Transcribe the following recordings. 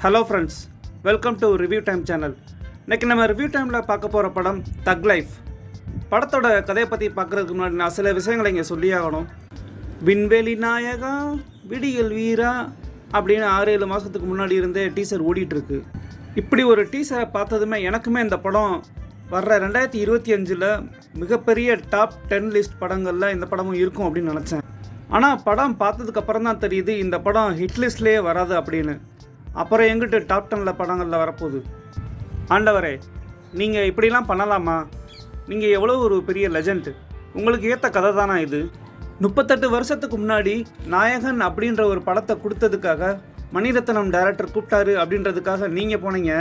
Hello friends, welcome to review time channel. இன்றைக்கி நம்ம review டைமில் பார்க்க போகிற படம் தக் லைஃப். படத்தோட கதையை பற்றி பார்க்குறதுக்கு முன்னாடி நான் சில விஷயங்களை இங்கே சொல்லி ஆகணும். விண்வெளி நாயகா விடியல் வீரா அப்படின்னு 6-7 மாதத்துக்கு முன்னாடி இருந்தே டீசர் ஓடிட்டுருக்கு. இப்படி ஒரு டீசரை பார்த்ததுமே எனக்குமே இந்த படம் வர்ற 2025 மிகப்பெரிய டாப் 10 லிஸ்ட் படங்களில் இந்த படமும் இருக்கும் அப்படின்னு நினச்சேன். ஆனால் படம் பார்த்ததுக்கப்புறம் தான் தெரியுது இந்த படம் ஹிட் லிஸ்ட்லேயே வராது அப்படின்னு. அப்புறம் எங்கிட்ட டாப் 10 படங்களில் வரப்போகுது. ஆண்டவரே, நீங்கள் இப்படிலாம் பண்ணலாமா? நீங்கள் எவ்வளோ ஒரு பெரிய லெஜண்ட். உங்களுக்கு ஏற்ற கதை தானா இது? 38 வருஷத்துக்கு முன்னாடி நாயகன் அப்படின்ற ஒரு படத்தை கொடுத்ததுக்காக மணிரத்னம் டைரக்டர் கூப்பிட்டாரு அப்படின்றதுக்காக நீங்கள் போனீங்க.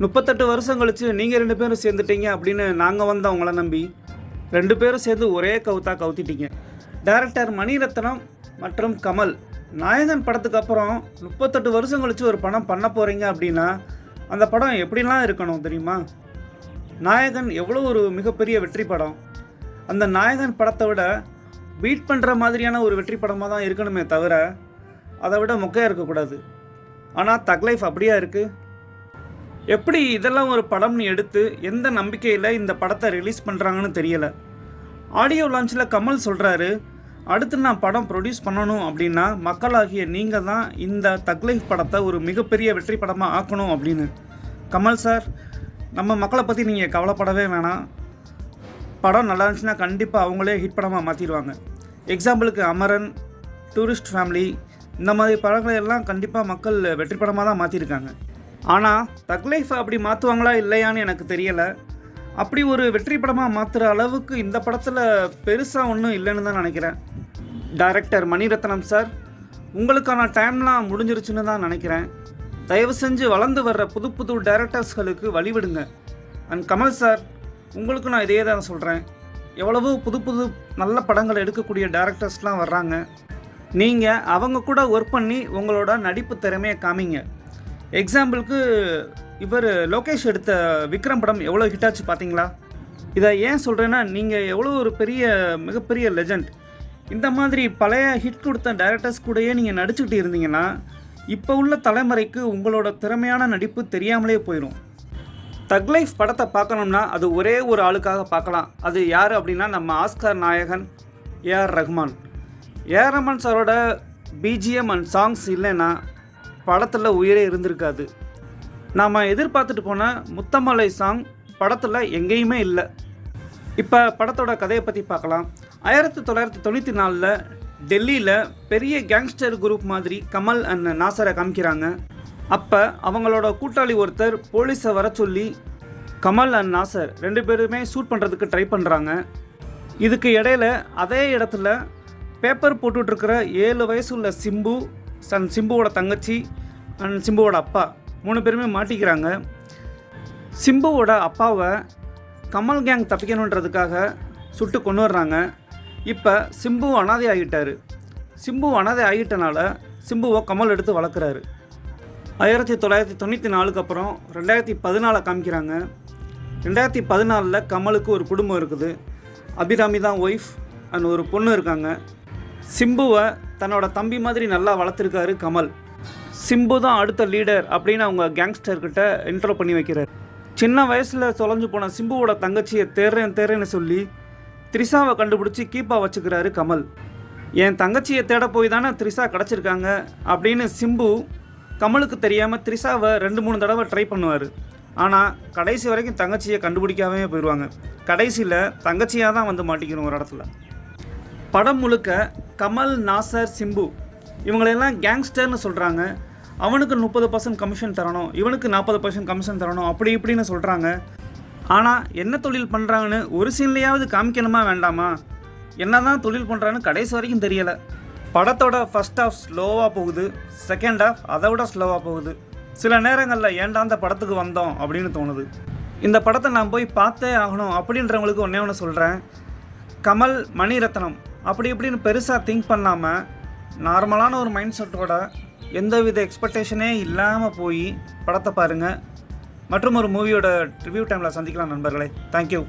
38 வருஷம் கழிச்சு நீங்கள் 2 பேரும் சேர்ந்துட்டீங்க அப்படின்னு நாங்கள் வந்தோம் உங்களை நம்பி. 2 பேரும் சேர்ந்து ஒரே கவுத்திட்டீங்க. டைரக்டர் மணிரத்னம் மற்றும் கமல் நாயகன் படத்துக்கு அப்புறம் 38 வருஷம் கழிச்சு ஒரு படம் பண்ண போகிறீங்க அப்படின்னா அந்த படம் எப்படிலாம் இருக்கணும் தெரியுமா? நாயகன் எவ்வளோ ஒரு மிகப்பெரிய வெற்றி படம். அந்த நாயகன் படத்தை விட பீட் பண்ணுற மாதிரியான ஒரு வெற்றி படமாக தான் இருக்கணுமே தவிர அதை விட மொக்கையாக இருக்கக்கூடாது. ஆனால் தக் லைஃப் அப்படியா இருக்குது? எப்படி இதெல்லாம் ஒரு படம்னு எடுத்து எந்த நம்பிக்கையில் இந்த படத்தை ரிலீஸ் பண்ணுறாங்கன்னு தெரியலை. ஆடியோ லான்ச்சில் கமல் சொல்கிறாரு, அடுத்து நான் படம் ப்ரொடியூஸ் பண்ணணும் அப்படின்னா மக்களாகிய நீங்கள் தான் இந்த தக் லைஃப் படத்தை ஒரு மிகப்பெரிய வெற்றி படமாக ஆக்கணும் அப்படின்னு. கமல் சார், நம்ம மக்களை பற்றி நீங்கள் கவலைப்படவே வேணாம். படம் நல்லா இருந்துச்சுன்னா கண்டிப்பாக அவங்களே ஹிட் படமாக மாற்றிடுவாங்க. எக்ஸாம்பிளுக்கு அமரன், டூரிஸ்ட் ஃபேமிலி, இந்த மாதிரி படங்களை எல்லாம் கண்டிப்பாக மக்கள் வெற்றி படமாக தான் மாற்றிருக்காங்க. ஆனால் தக் லைஃப் அப்படி மாற்றுவாங்களா இல்லையான்னு எனக்கு தெரியலை. அப்படி ஒரு வெற்றி படமாக மாற்றுற அளவுக்கு இந்த படத்தில் பெருசாக ஒன்றும் இல்லைன்னு தான் நினைக்கிறேன். டைரக்டர் மணிரத்னம் சார், உங்களுக்கான டைம்லாம் முடிஞ்சிருச்சுன்னு தான் நினைக்கிறேன். தயவு செஞ்சு வளர்ந்து வர்ற புது புது டைரக்டர்ஸ்களுக்கு வழிவிடுங்க. அண்ட் கமல் சார், உங்களுக்கு நான் இதே தான் சொல்கிறேன். எவ்வளவோ புது புது நல்ல படங்கள் எடுக்கக்கூடிய டைரக்டர்ஸ்லாம் வர்றாங்க. நீங்கள் அவங்க கூட ஒர்க் பண்ணி உங்களோட நடிப்பு திறமையை காமிங்க. எக்ஸாம்பிளுக்கு இவர் லோகேஷ் எடுத்த விக்ரம் படம் எவ்வளோ ஹிட்டாச்சு பார்த்தீங்களா? இதை ஏன் சொல்கிறேன்னா, நீங்கள் எவ்வளோ ஒரு மிகப்பெரிய லெஜண்ட். இந்த மாதிரி பழைய ஹிட் கொடுத்த டைரக்டர்ஸ் கூடயே நீங்கள் நடிச்சுக்கிட்டு இருந்தீங்கன்னா இப்போ உள்ள தலைமுறைக்கு உங்களோட திறமையான நடிப்பு தெரியாமலே போயிடும். தக் லைஃப் படத்தை பார்க்கணும்னா அது ஒரே ஒரு ஆளுக்காக பார்க்கலாம். அது யார் அப்படின்னா நம்ம ஆஸ்கார் நாயகன் ஏஆர் ரஹ்மான். ஏஆர் ரஹ்மான் சாரோட பிஜிஎம் அண்ட் சாங்ஸ் இல்லைன்னா படத்தில் உயிரே இருந்திருக்காது. நாம் எதிர்பார்த்துட்டு போன முத்தமலை சாங் படத்தில் எங்கேயுமே இல்லை. இப்போ படத்தோட கதையை பற்றி பார்க்கலாம். 1994 டெல்லியில் பெரிய கேங்ஸ்டர் குரூப் மாதிரி கமல் அண்ட் நாசரை காமிக்கிறாங்க. அப்போ அவங்களோட கூட்டாளி ஒருத்தர் போலீஸை வர சொல்லி கமல் அண்ட் நாசர் 2 பேருமே ஷூட் பண்ணுறதுக்கு ட்ரை பண்ணுறாங்க. இதுக்கு இடையில அதே இடத்துல பேப்பர் போட்டுட்ருக்கிற 7 வயசு உள்ள சிம்பு, சிம்புவோட தங்கச்சி அண்ட் சிம்புவோட அப்பா 3 பேருமே மாட்டிக்கிறாங்க. சிம்புவோட அப்பாவை கமல் கேங் தப்பிக்கணுன்றதுக்காக சுட்டு கொண்டு வர்றாங்க. இப்போ சிம்பு அனாதை ஆகிட்டார். சிம்பு அனாதை ஆகிட்டனால சிம்புவை கமல் எடுத்து வளர்க்குறாரு. 1994 அப்புறம் 2014 காமிக்கிறாங்க. 2014 கமலுக்கு ஒரு குடும்பம் இருக்குது. அபிராமி தான் ஒய்ஃப் அண்ட் ஒரு பொண்ணு இருக்காங்க. சிம்புவை தன்னோட தம்பி மாதிரி நல்லா வளர்த்துருக்காரு கமல். சிம்பு தான் அடுத்த லீடர் அப்படின்னு அவங்க கேங்ஸ்டர்கிட்ட இன்ட்ரோ பண்ணி வைக்கிறார். சின்ன வயசில் தொலைஞ்சு போன சிம்புவோட தங்கச்சியை தேர்றேன்னு சொல்லி த்ரிஷாவை கண்டுபிடிச்சி கீப்பாக வச்சுக்கிறாரு கமல். என் தங்கச்சியை தேட போய் தானே த்ரிஷா கிடச்சிருக்காங்க அப்படின்னு சிம்பு கமலுக்கு தெரியாமல் த்ரிஷாவை 2-3 தடவை ட்ரை பண்ணுவார். ஆனால் கடைசி வரைக்கும் தங்கச்சியை கண்டுபிடிக்காமே போயிடுவாங்க. கடைசியில் தங்கச்சியாக தான் வந்து மாட்டிக்கணும் ஒரு இடத்துல. படம் முழுக்க கமல், நாசர், சிம்பு இவங்களெல்லாம் கேங்ஸ்டர்னு சொல்கிறாங்க. அவனுக்கு 30% கமிஷன் தரணும், இவனுக்கு 40% கமிஷன் தரணும், அப்படி இப்படின்னு சொல்கிறாங்க. ஆனால் என்ன தொழில் பண்ணுறாங்கன்னு ஒரு சீன்லையாவது காமிக்கணுமா வேண்டாமா? என்ன தான் தொழில் பண்ணுறான்னு கடைசி வரைக்கும் தெரியலை. படத்தோட ஃபர்ஸ்ட் ஹாஃப் ஸ்லோவாக போகுது, செகண்ட் ஹாஃப் அதை விட ஸ்லோவாக போகுது. சில நேரங்களில் ஏன்டா அந்த படத்துக்கு வந்தோம் அப்படின்னு தோணுது. இந்த படத்தை நான் போய் பார்த்தே ஆகணும் அப்படின்றவங்களுக்கு ஒன்று சொல்கிறேன். கமல், மணிரத்னம் அப்படி இப்படின்னு பெருசாக திங்க் பண்ணாமல் நார்மலான ஒரு மைண்ட் செட்டோட எந்தவித எக்ஸ்பெக்டேஷனே இல்லாமல் போய் படத்தை பாருங்கள். மற்றும் ஒரு மூவியோட ரிவ்யூ டைமில் சந்திக்கலாம் நண்பர்களே. தேங்க்யூ.